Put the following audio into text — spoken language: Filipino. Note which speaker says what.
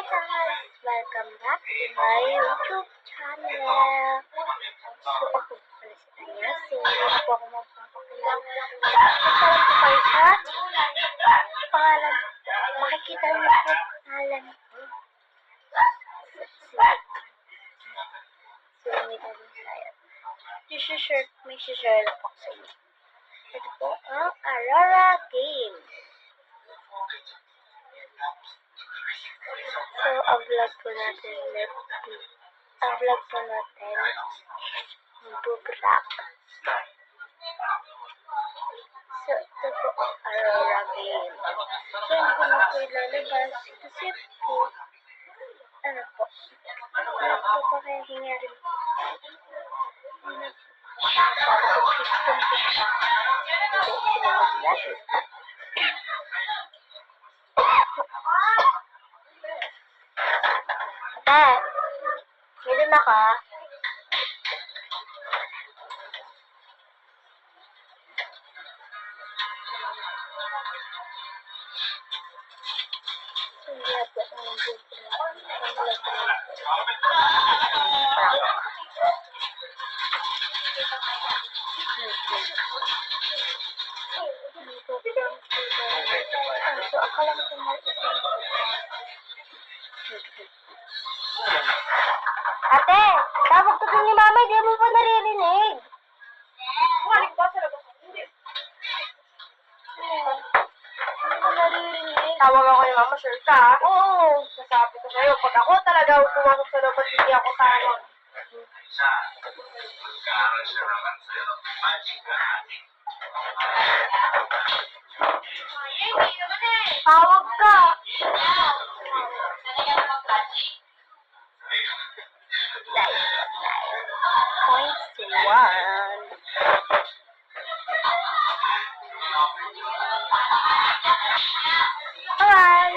Speaker 1: guys! Welcome back to my YouTube channel. So, ako pala si Anya. So, hindi po ako magpapakilala. Ito po kayo sa pangalan. Makikita niyo po pangalan ko. So, may gawin tayo. May share na po sa inyo. Ito po ang Aurora game. So, ang vlog po natin mag-vlog. So, ito po ang Aurora game. So, hindi ko na po ilalabas kasi po, ano po pa kaya hingyari po. System po siya. Hindi sila mag-vlog. Meron na ka? Hindi ako ang so, akala ko Ate, tawag ko din ni Mama, hindi mo pa naririnig. Bumalik ba sa labas? Hindi. Hindi mo naririnig. Tawag ako ni Mama, sure ka? Oo. Nasabi ko sa'yo, pag ako talaga pumasok sa labas, hindi ako tawag. Tawag ka. Points to 1. Alright.